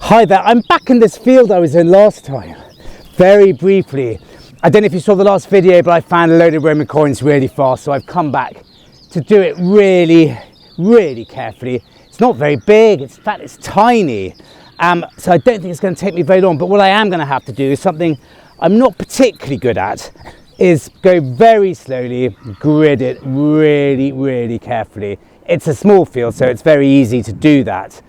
Hi there, I'm back in this field I was in last time. Very briefly, I don't know if you saw the last video, but I found a load of Roman coins really fast, so I've come back to do it really carefully. It's not very big, in fact it's tiny, so I don't think it's going to take me very long. But what I am going to have to do is something I'm not particularly good at, is go very slowly, grid it really carefully. It's a small field, so it's very easy to do that.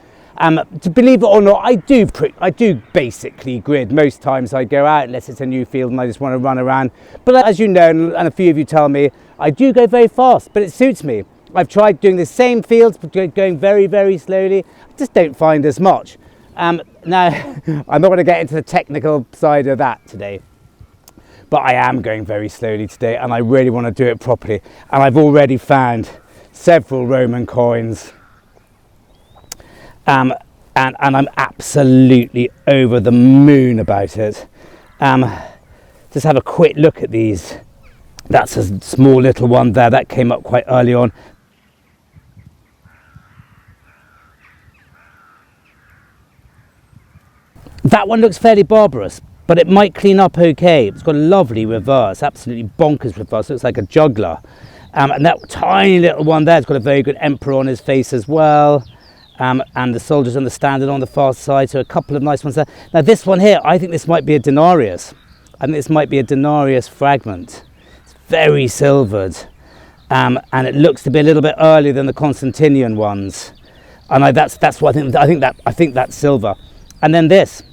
To believe it or not, I do basically grid. Most times I go out unless it's a new field and I just want to run around. But as you know, and a few of you tell me, I do go very fast, but it suits me. I've tried doing the same fields, but going very slowly. I just don't find as much. Now, I'm not going to get into the technical side of that today, but I am going very slowly today, and I really want to do it properly. And I've already found several Roman coins. And I'm absolutely over the moon about it. Just have a quick look at these. That's a small little one there, that came up quite early on. That one looks fairly barbarous, but it might clean up okay. It's got a lovely reverse, absolutely bonkers reverse. It looks like a juggler. And that tiny little one there has got a very good emperor on his face as well. And the soldiers on the standard on the far side, so a couple of nice ones there. Now this one here, I think this might be a denarius. I think this might be a denarius fragment. It's very silvered, and it looks to be a little bit earlier than the Constantinian ones. And that's what I think that's silver. And then this.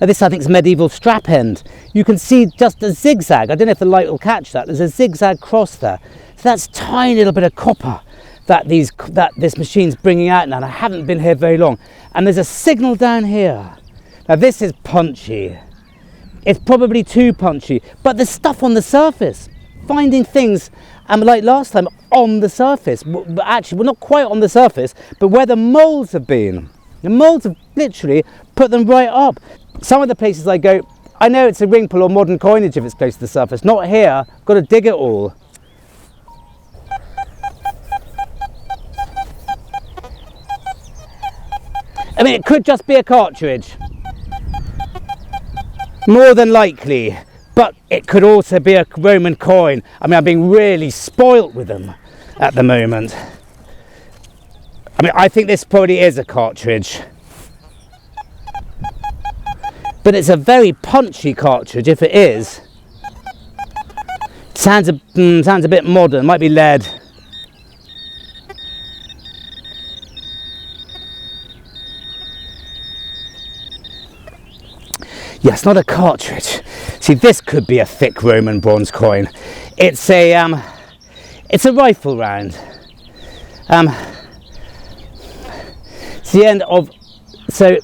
Now this I think is medieval strap end. You can see just a zigzag. I don't know if the light will catch that. There's a zigzag cross there. So that's a tiny little bit of copper that this machine's bringing out now, and I haven't been here very long. And there's a signal down here. Now this is punchy. It's probably too punchy, but there's stuff on the surface. Finding things, like last time, on the surface. Actually, well, not quite on the surface, but where the moulds have been. The moulds have literally put them right up. Some of the places I go, I know it's a ring pull or modern coinage if it's close to the surface. Not here, got to dig it all. I mean, it could just be a cartridge, more than likely, but it could also be a Roman coin. I mean, I'm being really spoilt with them at the moment. I mean, I think this probably is a cartridge, but it's a very punchy cartridge if it is. It sounds a bit modern, might be lead. Yes, not a cartridge. See, this could be a thick Roman bronze coin. It's a rifle round. It's the end of, so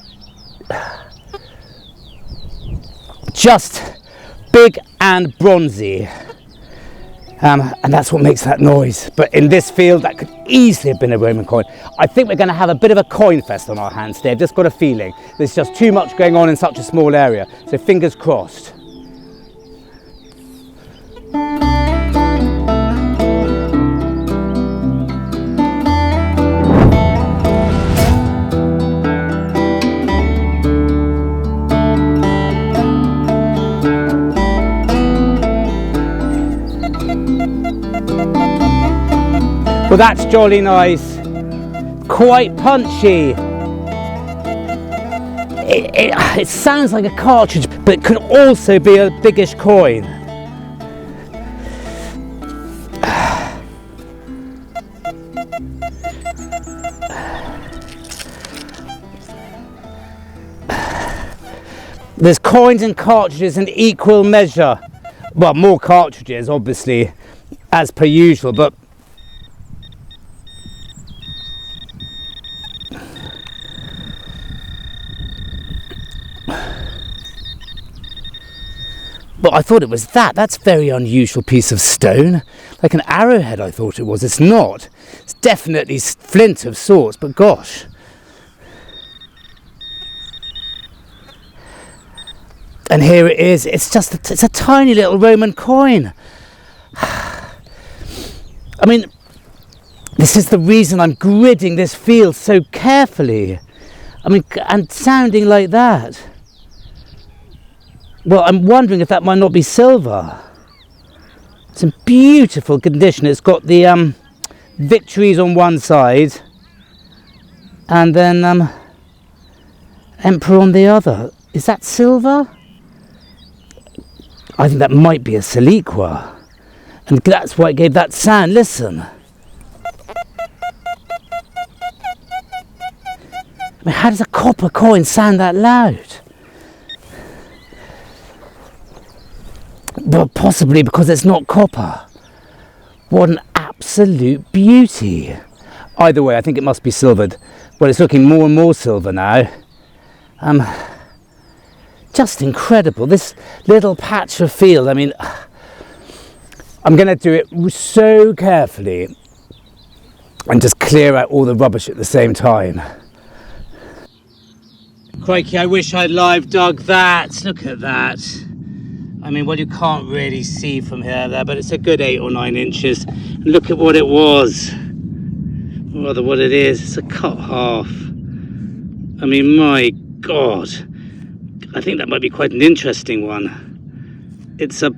just big and bronzy. And that's what makes that noise. But in this field, that could easily have been a Roman coin. I think we're going to have a bit of a coin fest on our hands today. I've just got a feeling there's just too much going on in such a small area. So fingers crossed. Well, that's jolly nice. Quite punchy. It sounds like a cartridge, but it could also be a biggish coin. There's coins and cartridges in equal measure. Well, more cartridges, obviously, as per usual, but I thought it was that. That's a very unusual piece of stone. Like an arrowhead, I thought it was. It's not. It's definitely flint of sorts, but gosh. And here it is. It's a tiny little Roman coin. I mean, this is the reason I'm gridding this field so carefully. I mean, and sounding like that. Well, I'm wondering if that might not be silver. It's in beautiful condition. It's got the victories on one side and then Emperor on the other. Is that silver? I think that might be a siliqua, and that's why it gave that sound. Listen. I mean, how does a copper coin sound that loud? Well, possibly because it's not copper. What an absolute beauty. Either way, I think it must be silvered. Well, it's looking more and more silver now. Just incredible. This little patch of field, I mean, I'm going to do it so carefully and just clear out all the rubbish at the same time. Crikey, I wish I'd live dug that. Look at that. I mean, well, you can't really see from here there, but it's a good 8 or 9 inches. Look at what it was. Or rather what it is. It's a cut half. I mean, my God. I think that might be quite an interesting one. It's a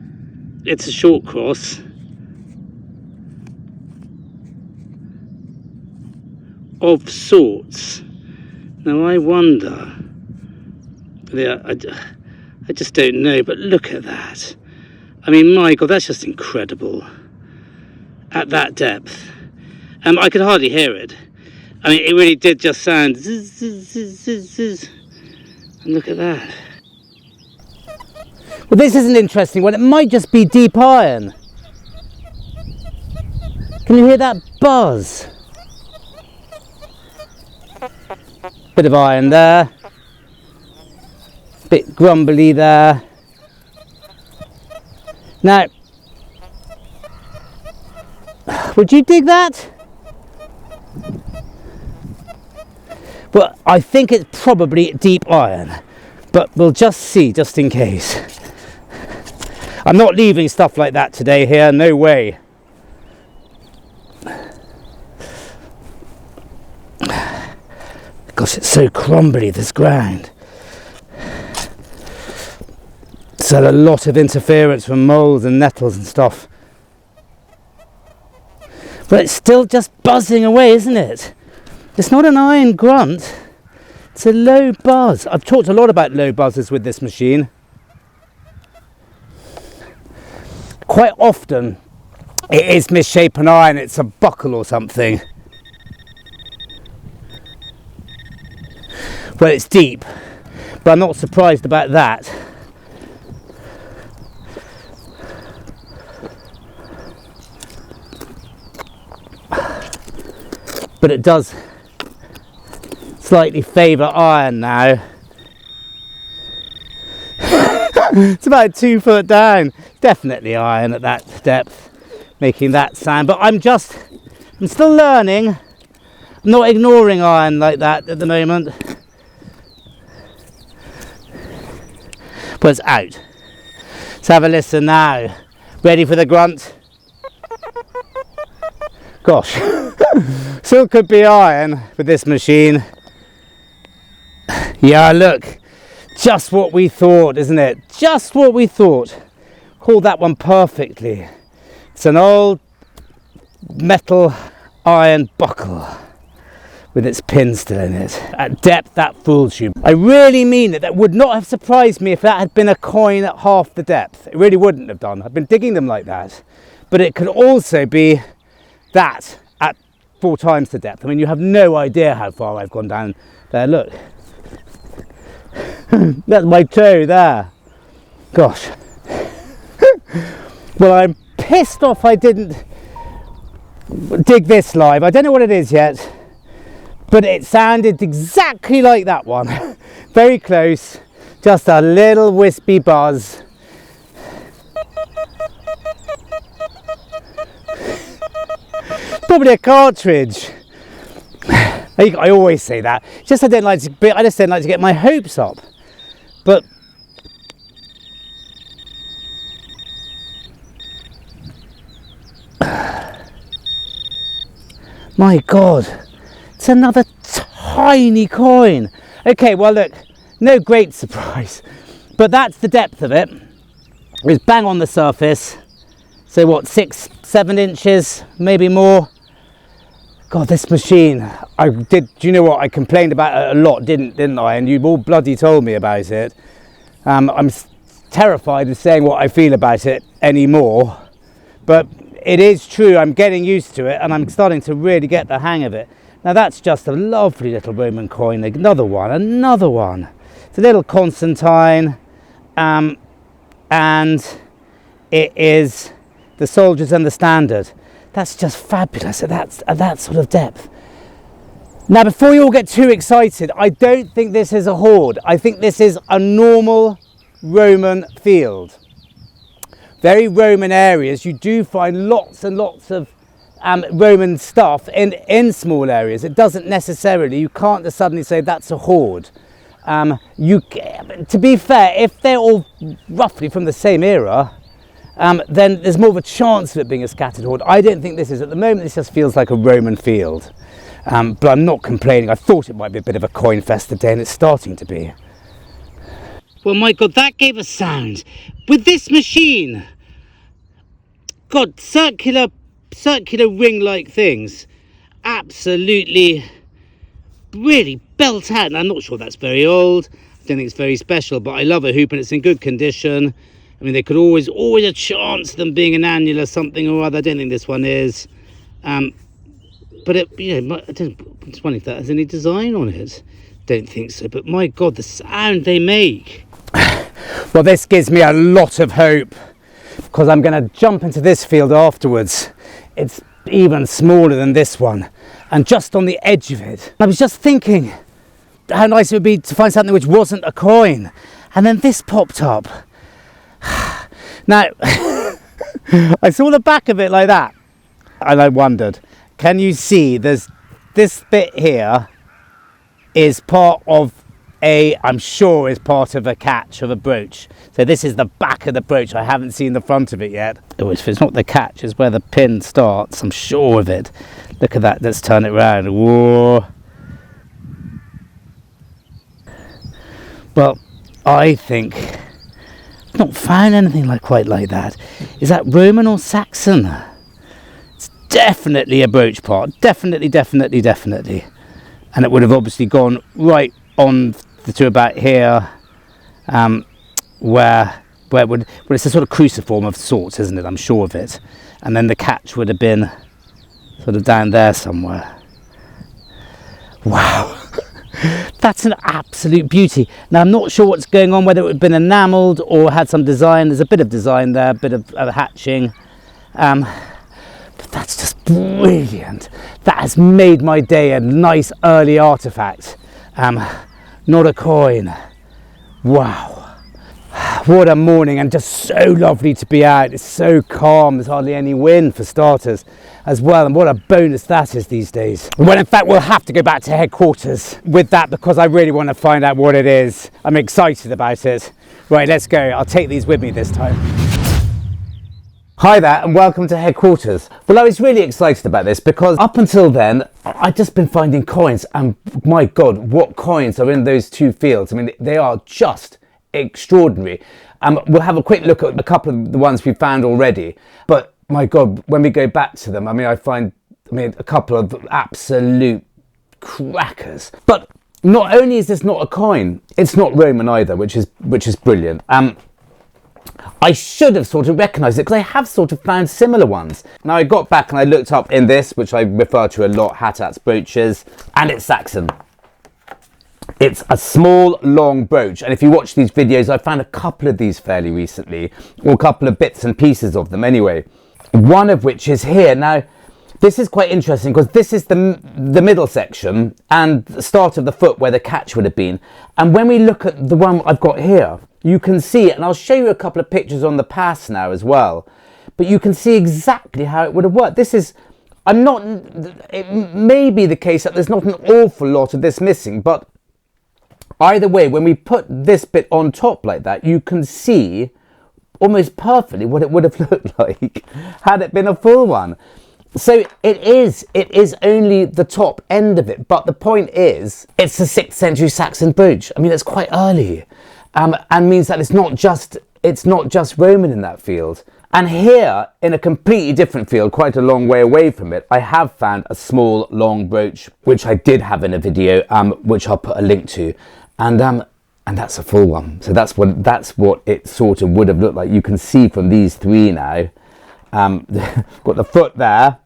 short cross. Of sorts. Now I wonder. Yeah, I just don't know, but look at that. I mean, my God, that's just incredible. At that depth. I could hardly hear it. I mean, it really did just sound zzz, zzz, zzz, zzz, zzz. And look at that. Well, this is an interesting one. It might just be deep iron. Can you hear that buzz? Bit of iron there. Bit grumbly there. Now, would you dig that? Well, I think it's probably deep iron, but we'll just see, just in case. I'm not leaving stuff like that today here, no way. Gosh, it's so crumbly, this ground. It's had a lot of interference from moles and nettles and stuff. But it's still just buzzing away, isn't it? It's not an iron grunt, it's a low buzz. I've talked a lot about low buzzes with this machine. Quite often it is misshapen iron, it's a buckle or something. Well, it's deep, but I'm not surprised about that. But it does slightly favour iron now. It's about 2 foot down. Definitely iron at that depth, making that sound. But I'm still learning. I'm not ignoring iron like that at the moment. But it's out. Let's have a listen now. Ready for the grunt? Gosh, still could be iron with this machine. Yeah, look, just what we thought, isn't it? Just what we thought. Called that one perfectly. It's an old metal iron buckle with its pin still in it. At depth, that fools you. I really mean it. That would not have surprised me if that had been a coin at half the depth. It really wouldn't have done. I've been digging them like that. But it could also be that at 4 times the depth. I mean, you have no idea how far I've gone down there. Look. That's my toe there. Gosh. Well, I'm pissed off I didn't dig this live. I don't know what it is yet, but it sounded exactly like that one. Very close, just a little wispy buzz. Probably a cartridge. I always say that. I just don't like to get my hopes up. But my God, it's another tiny coin. Okay, well look, no great surprise, but that's the depth of it. It's bang on the surface. So what, 6-7 inches, maybe more. God, this machine, do you know what, I complained about it a lot, didn't I? And you've all bloody told me about it. I'm terrified of saying what I feel about it anymore, but it is true, I'm getting used to it and I'm starting to really get the hang of it. Now that's just a lovely little Roman coin, another one. It's a little Constantine, and it is the soldiers and the standard. That's just fabulous at that sort of depth. Now, before you all get too excited, I don't think this is a hoard. I think this is a normal Roman field. Very Roman areas, you do find lots and lots of Roman stuff in small areas. It doesn't necessarily, you can't just suddenly say that's a hoard. To be fair, if they're all roughly from the same era, then there's more of a chance of it being a scattered hoard. I don't think this is. At the moment, this just feels like a Roman field. But I'm not complaining. I thought it might be a bit of a coin fest today, and it's starting to be. Well, my God, that gave a sound. With this machine, God, circular ring-like things, absolutely, really belt out. And I'm not sure that's very old. I don't think it's very special, but I love a hoop, and it's in good condition. I mean, there could always a chance of them being an annular something or other. I don't think this one is. But I just wonder if that has any design on it. Don't think so. But my God, the sound they make. Well, this gives me a lot of hope, because I'm going to jump into this field afterwards. It's even smaller than this one, and just on the edge of it. I was just thinking how nice it would be to find something which wasn't a coin, and then this popped up. Now, I saw the back of it like that, and I wondered, can you see there's this bit here is part of I'm sure is part of a catch of a brooch. So this is the back of the brooch. I haven't seen the front of it yet. Oh, if it's not the catch, it's where the pin starts. I'm sure of it. Look at that. Let's turn it around. Whoa. Well, I think I've not found anything quite like that. Is that Roman or Saxon? It's definitely a brooch part. Definitely. And it would have obviously gone right on to about here, where it's a sort of cruciform of sorts, isn't it? I'm sure of it. And then the catch would have been sort of down there somewhere. Wow. That's an absolute beauty. Now, I'm not sure what's going on, whether it would have been enamelled or had some design. There's a bit of design there, a bit of hatching. But that's just brilliant. That has made my day a nice early artefact. Not a coin. Wow. What a morning, and just so lovely to be out. It's so calm. There's hardly any wind for starters as well, and what a bonus that is these days. Well, in fact, we'll have to go back to headquarters with that, because I really want to find out what it is. I'm excited about it. Right, let's go. I'll take these with me this time. Hi there, and welcome to headquarters. Well, I was really excited about this because up until then I'd just been finding coins, and my God, what coins are in those two fields. I mean, they are just extraordinary. We'll have a quick look at a couple of the ones we found already, but my God, when we go back to them, I find a couple of absolute crackers. But not only is this not a coin, it's not Roman either, which is brilliant. I should have sort of recognised it, because I have sort of found similar ones. Now, I got back and I looked up in this, which I refer to a lot, Hattats brooches, and it's Saxon. It's a small, long brooch, and if you watch these videos, I found a couple of these fairly recently, or a couple of bits and pieces of them anyway. One of which is here. Now, this is quite interesting, because this is the middle section and the start of the foot where the catch would have been. And when we look at the one I've got here, you can see, and I'll show you a couple of pictures on the pass now as well, but you can see exactly how it would have worked. This is, it may be the case that there's not an awful lot of this missing, but either way, when we put this bit on top like that, you can see almost perfectly what it would have looked like had it been a full one. So it is only the top end of it, but the point is, it's the 6th century Saxon brooch. I mean, it's quite early, and means that it's not just Roman in that field. And here, in a completely different field, quite a long way away from it, I have found a small, long brooch, which I did have in a video, which I'll put a link to, and that's a full one. So that's what it sort of would have looked like. You can see from these three now. Got the foot there,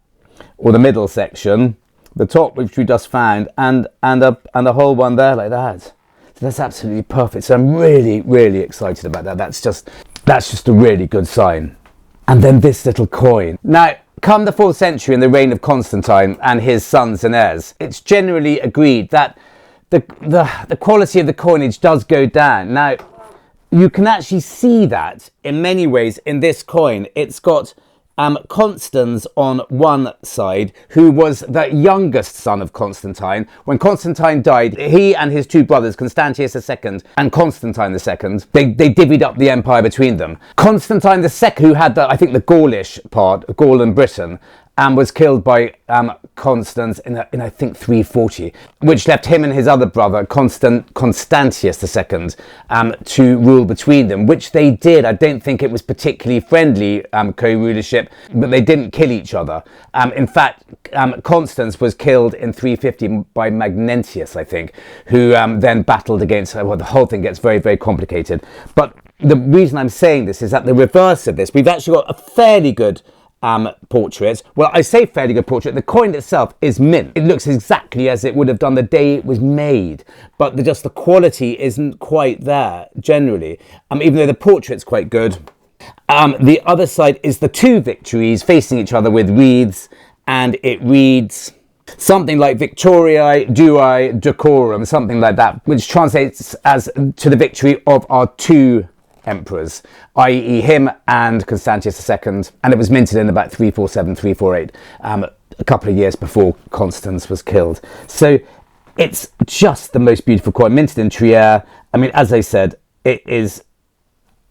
or the middle section, the top which we just found, and a whole one there like that. So that's absolutely perfect. So I'm really, really excited about that. That's just a really good sign. And then this little coin. Now, come the 4th century in the reign of Constantine and his sons and heirs, it's generally agreed that the quality of the coinage does go down. Now, you can actually see that in many ways in this coin. It's got Constans on one side, who was the youngest son of Constantine. When Constantine died, he and his two brothers, Constantius II and Constantine II, they divvied up the empire between them. Constantine II, who had I think the Gaulish part, Gaul and Britain, was killed by Constans in I think 340, which left him and his other brother, Constantius II, to rule between them, which they did. I don't think it was particularly friendly co-rulership, but they didn't kill each other. In fact, Constans was killed in 350 by Magnentius, I think, who then battled against, well, the whole thing gets very, very complicated. But the reason I'm saying this is that the reverse of this, we've actually got a fairly good portrait. Well, I say fairly good portrait. The coin itself is mint. It looks exactly as it would have done the day it was made, but just the quality isn't quite there generally, even though the portrait's quite good. The other side is the two victories facing each other with wreaths, and it reads something like Victoriae Duae Decorum, something like that, which translates as to the victory of our two emperors, i.e. him and Constantius II, and it was minted in about 347, 348, a couple of years before Constans was killed. So it's just the most beautiful coin, minted in Trier. I mean, as I said, it is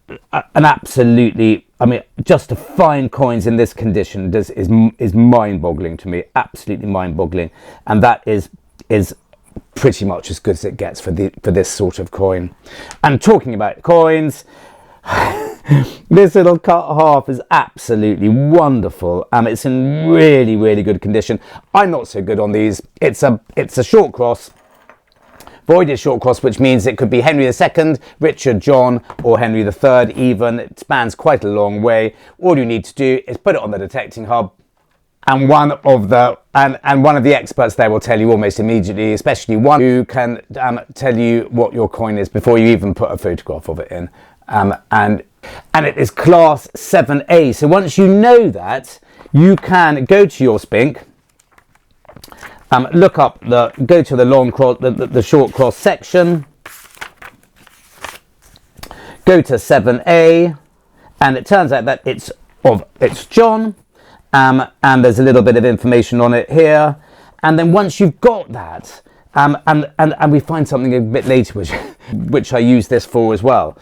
an absolutely, I mean, just to find coins in this condition is mind-boggling to me, absolutely mind-boggling, and that is pretty much as good as it gets for this sort of coin. And talking about coins, this little cut half is absolutely wonderful. It's in really, really good condition. I'm not so good on these. It's a short cross, voided short cross, which means it could be Henry II, Richard, John, or Henry III even. It spans quite a long way. All you need to do is put it on the detecting hub, and one of the experts there will tell you almost immediately, especially one who can tell you what your coin is before you even put a photograph of it in. And it is class 7A. So once you know that, you can go to your Spink, look up go to the long cross, the short cross section, go to 7A, and it turns out that it's John. And there's a little bit of information on it here, and then once you've got that, and we find something a bit later which I use this for as well,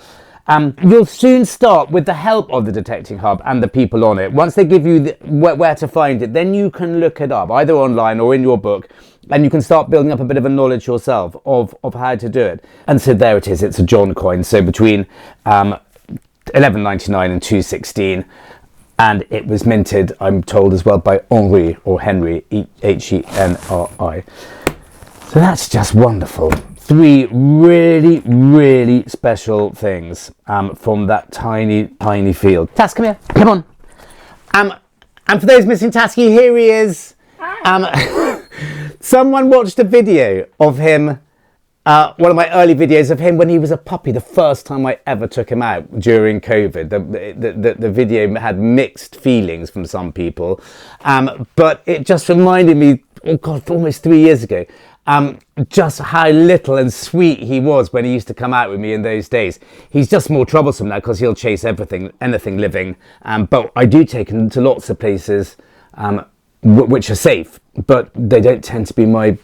you'll soon start, with the help of the detecting hub and the people on it. Once they give you where to find it, then you can look it up either online or in your book, and you can start building up a bit of a knowledge yourself of how to do it. And so there it is. It's a John coin, so between 1199 and 216. And it was minted, I'm told, as well, by Henri, or Henry, Henri. So that's just wonderful. Three really, really special things from that tiny, tiny field. Tass, come here. Come on. And for those missing Tasci, here he is. Someone watched a video of him, one of my early videos of him when he was a puppy, the first time I ever took him out during COVID. The video had mixed feelings from some people, but it just reminded me, oh God, almost 3 years ago, just how little and sweet he was when he used to come out with me in those days. He's just more troublesome now because he'll chase anything living, but I do take him to lots of places which are safe, but they don't tend to be my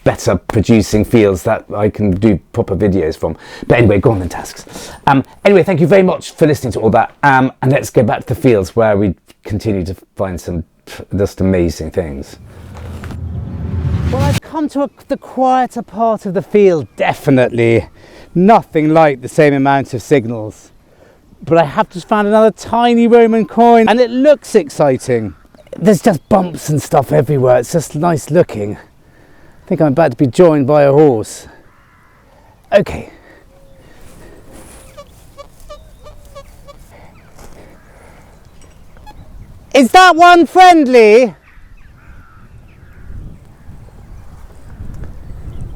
better producing fields that I can do proper videos from. But anyway, go on then, tasks. Anyway, thank you very much for listening to all that, and let's go back to the fields where we continue to find some just amazing things. Well, I've come to the quieter part of the field, definitely. Nothing like the same amount of signals. But I have just found another tiny Roman coin, and it looks exciting. There's just bumps and stuff everywhere. It's just nice looking. I think I'm about to be joined by a horse. Okay. Is that one friendly?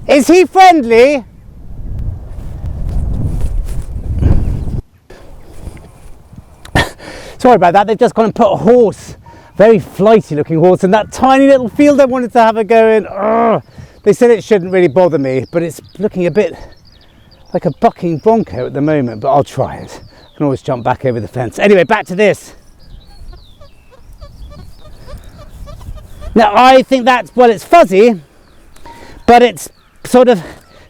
Is he friendly? Sorry about that, they've just gone and put a horse, very flighty looking horse, in that tiny little field I wanted to have a go in. Ugh. They said it shouldn't really bother me, but it's looking a bit like a bucking bronco at the moment, but I'll try it. I can always jump back over the fence. Anyway, back to this. Now I think that's, well, it's fuzzy, but it's sort of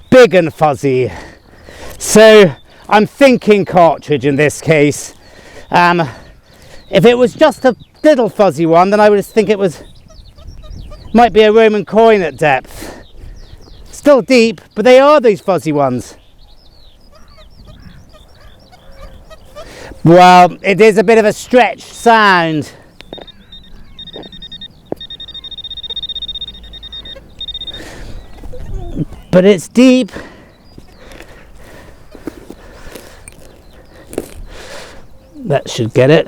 big and fuzzy. So I'm thinking cartridge in this case. If it was just a little fuzzy one, then I would think it might be a Roman coin at depth. Still deep, but they are these fuzzy ones. Well, it is a bit of a stretched sound. But it's deep. That should get it.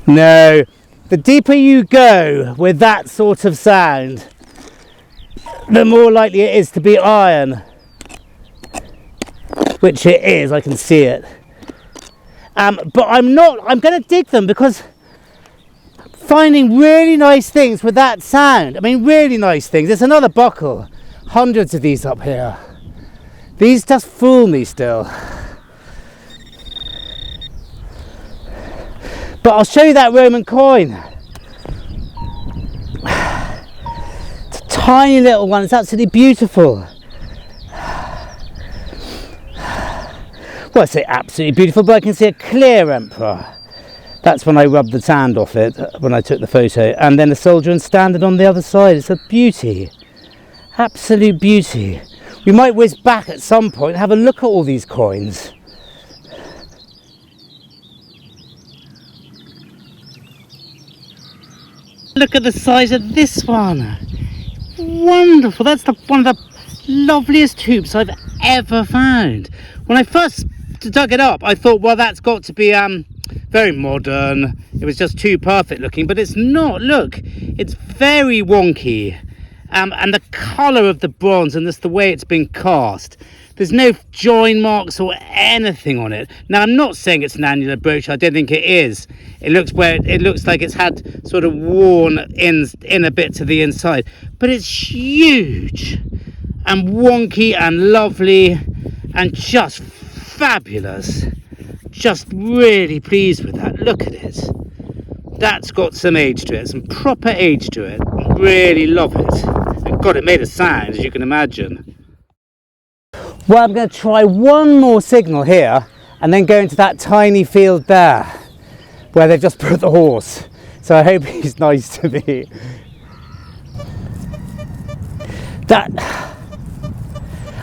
No, the deeper you go with that sort of sound, the more likely it is to be iron. Which it is, I can see it. But I'm going to dig them because finding really nice things with that sound. I mean, really nice things. There's another buckle. Hundreds of these up here. These just fool me still. But I'll show you that Roman coin. It's a tiny little one. It's absolutely beautiful. Well, I say absolutely beautiful, but I can see a clear emperor. That's when I rubbed the sand off it, when I took the photo. And then the soldier and standard on the other side. It's a beauty. Absolute beauty. We might whiz back at some point, have a look at all these coins. Look at the size of this one. Wonderful. That's one of the loveliest hoops I've ever found. When I first dug it up, I thought, well, that's got to be very modern. It was just too perfect looking, but it's not. Look, it's very wonky. And the colour of the bronze and just the way it's been cast. There's no join marks or anything on it. Now, I'm not saying it's an annular brooch. I don't think it is. It looks like it's had sort of worn in a bit to the inside. But it's huge and wonky and lovely and just fabulous. Just really pleased with that. Look at it. That's got some age to it, some proper age to it. Really love it. And God, it made a sound, as you can imagine. Well, I'm going to try one more signal here and then go into that tiny field there where they've just put the horse. So I hope he's nice to me.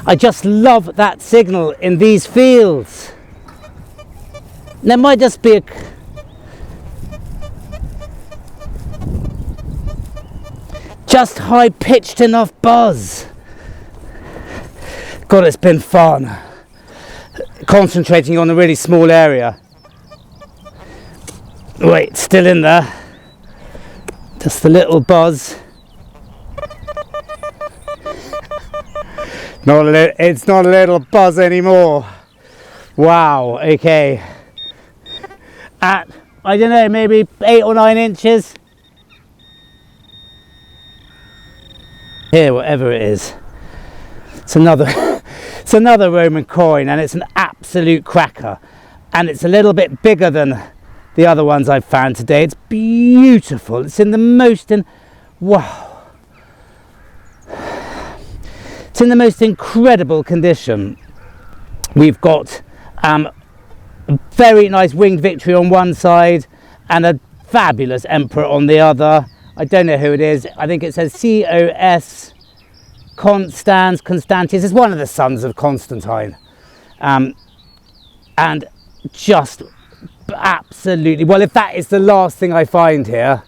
I just love that signal in these fields. There might just be just high-pitched enough buzz. God, it's been fun concentrating on a really small area. Wait, still in there. Just a little buzz. It's not a little buzz anymore. Wow, okay. At, I don't know, maybe 8 or 9 inches. Here, whatever it is. It's another Roman coin, and it's an absolute cracker. And it's a little bit bigger than the other ones I've found today. It's beautiful. It's in the most wow. It's in the most incredible condition. We've got A very nice winged victory on one side and a fabulous emperor on the other. I don't know who it is. I think it says COS Constantius. It's one of the sons of Constantine. And just absolutely, well, if that is the last thing I find here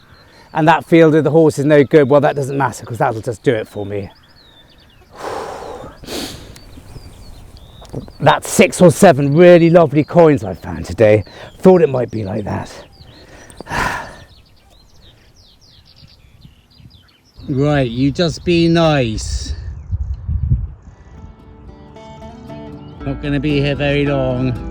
and that field of the horse is no good, well, that doesn't matter because that'll just do it for me. That's 6 or 7 really lovely coins I found today. Thought it might be like that. Right, you just be nice. Not going to be here very long.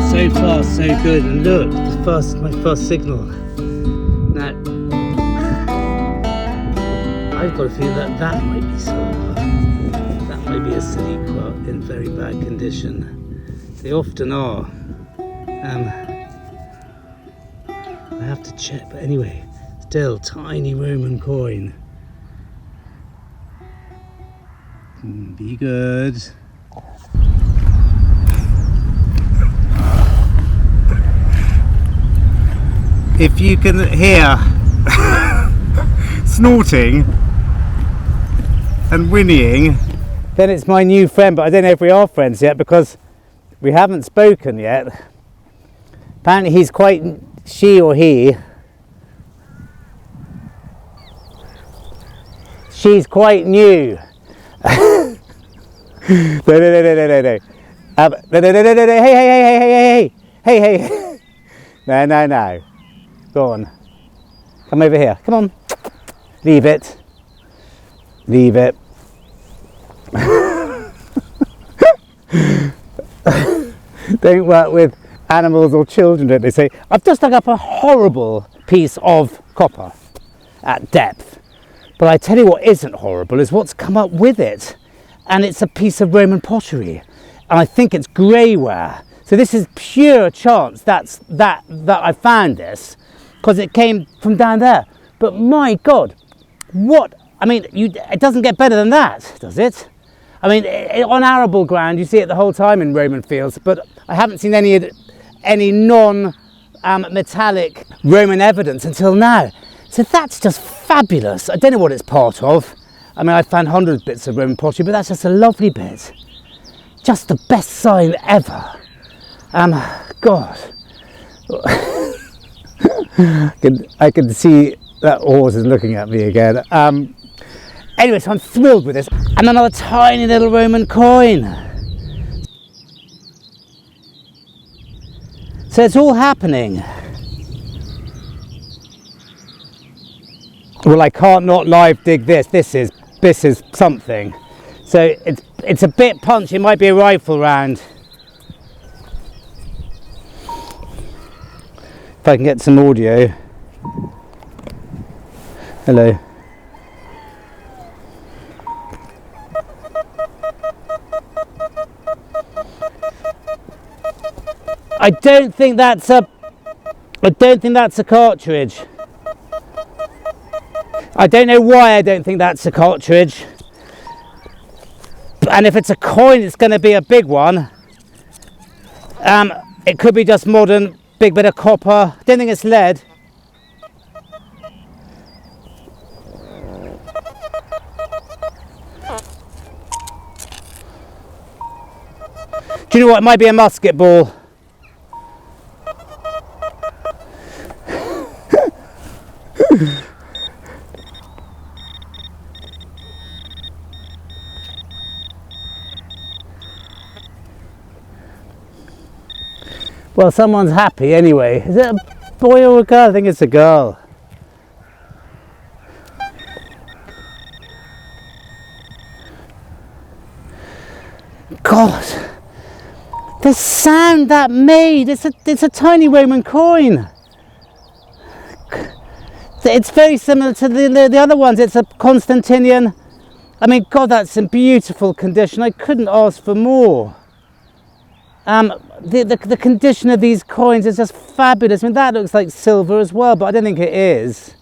So far, so good. And look, my first signal. Now, I've got a feeling that might be silver. That might be a siliqua in very bad condition. They often are. I have to check, but anyway, still tiny Roman coin. Be good. If you can hear snorting and whinnying, then it's my new friend, but I don't know if we are friends yet because we haven't spoken yet. Apparently he's quite, she or he, she's quite new. No. No, hey. No. Go on. Come over here. Come on. Leave it. Don't work with animals or children, don't they say? I've just dug up a horrible piece of copper at depth. But I tell you what isn't horrible is what's come up with it. And it's a piece of Roman pottery. And I think it's greyware. So this is pure chance that I found this. Because it came from down there. But my God, what, I mean, it doesn't get better than that, does it? I mean, on arable ground, you see it the whole time in Roman fields, but I haven't seen any non-metallic Roman evidence until now. So that's just fabulous. I don't know what it's part of. I mean, I found hundreds of bits of Roman pottery, but that's just a lovely bit. Just the best sign ever. God. I can see that horse is looking at me again. Anyway, so I'm thrilled with this. And another tiny little Roman coin. So it's all happening. Well, I can't not live dig this. This is something. So it's a bit punchy. It might be a rifle round. If I can get some audio. Hello. I don't think that's a cartridge. I don't know why I don't think that's a cartridge. And if it's a coin, it's going to be a big one. It could be just modern. Big bit of copper. I don't think it's lead. Do you know what? It might be a musket ball. Well, someone's happy anyway. Is it a boy or a girl? I think it's a girl. God, the sound that made, it's a tiny Roman coin. It's very similar to the other ones. It's a Constantinian. I mean, God, that's in beautiful condition. I couldn't ask for more. The condition of these coins is just fabulous. I mean, that looks like silver as well, but I don't think it is.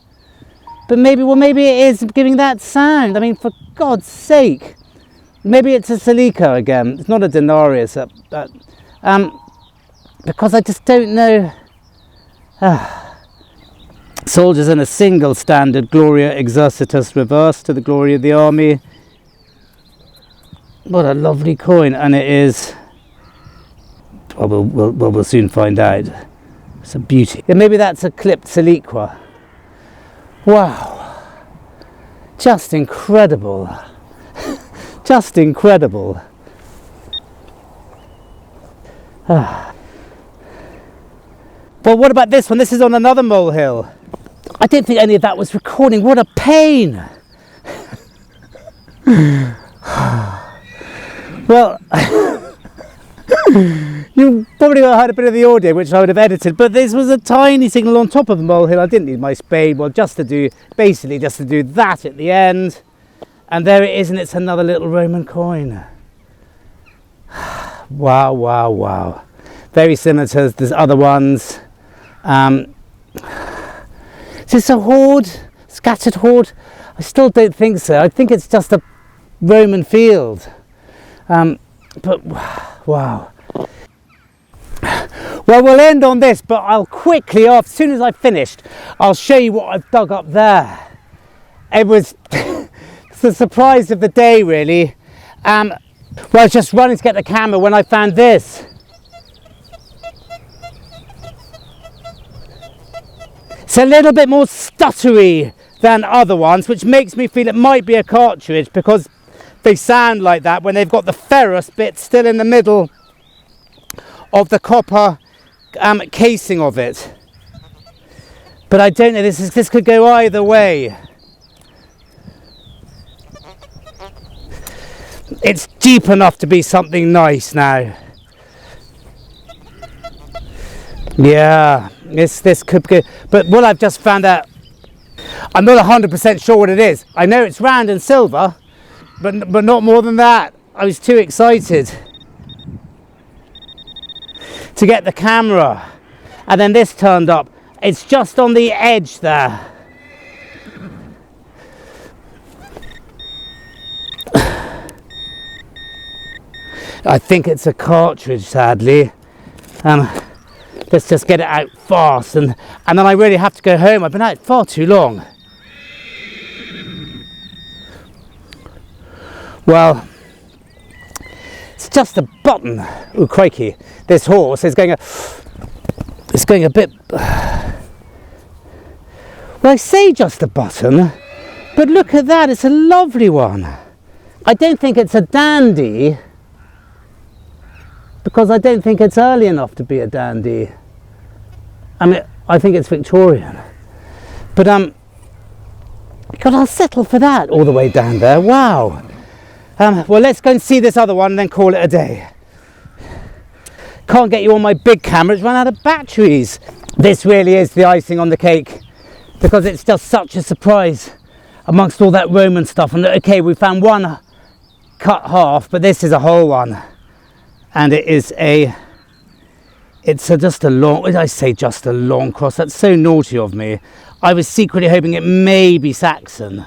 But maybe it is giving that sound. I mean, for God's sake. Maybe it's a silica again. It's not a denarius. Because I just don't know. Soldiers in a single standard Gloria Exercitus reverse to the glory of the army. What a lovely coin, and it is. Well, we'll soon find out. It's a beauty. Yeah, maybe that's a clipped siliqua. Wow, just incredible. Just incredible. Well, what about this one? This is on another molehill. I didn't think any of that was recording. What a pain. Well, you probably heard a bit of the audio, which I would have edited, but this was a tiny signal on top of the molehill. I didn't need my spade, well, basically just to do that at the end. And there it is, and it's another little Roman coin. Wow, wow, wow. Very similar to the other ones. Is this a hoard? Scattered hoard? I still don't think so. I think it's just a Roman field. But wow. Well, we'll end on this, but I'll quickly, as soon as I've finished, I'll show you what I've dug up there. It was it's the surprise of the day, really. Well, I was just running to get the camera when I found this. It's a little bit more stuttery than other ones, which makes me feel it might be a cartridge, because they sound like that when they've got the ferrous bit still in the middle of the copper casing of it. But I don't know, this could go either way. It's deep enough to be something nice now. Yeah, this could go, but what I've just found out, I'm not 100% sure what it is. I know it's round and silver, but not more than that. I was too excited to get the camera, and then this turned up. It's just on the edge there. I think it's a cartridge, sadly. Let's just get it out fast, and then I really have to go home. I've been out far too long. Well, it's just a button. Oh, crikey! This horse is going a bit. Well, I say just a button, but look at that. It's a lovely one. I don't think it's a dandy, because I don't think it's early enough to be a dandy. I mean, I think it's Victorian. But God, I'll settle for that all the way down there. Wow. Well, let's go and see this other one and then call it a day. Can't get you on my big camera, it's run out of batteries. This really is the icing on the cake, because it's just such a surprise amongst all that Roman stuff. And okay, we found one cut half, but this is a whole one. And it's just a long, what did I say, just a long cross? That's so naughty of me. I was secretly hoping it may be Saxon.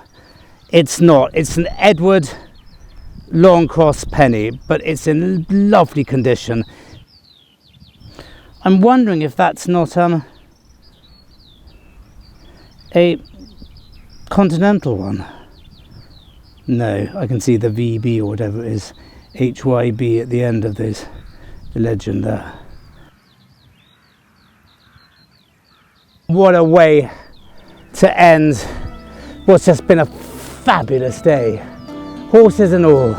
It's not. It's an Edward long cross penny, but it's in lovely condition. I'm wondering if that's not a continental one. No, I can see the VB or whatever it is, HYB at the end of this, the legend there. What a way to end what's just been a fabulous day, horses and all.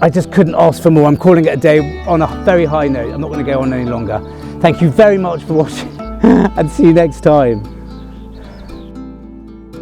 I just couldn't ask for more. I'm calling it a day on a very high note. I'm not going to go on any longer. Thank you very much for watching and see you next time.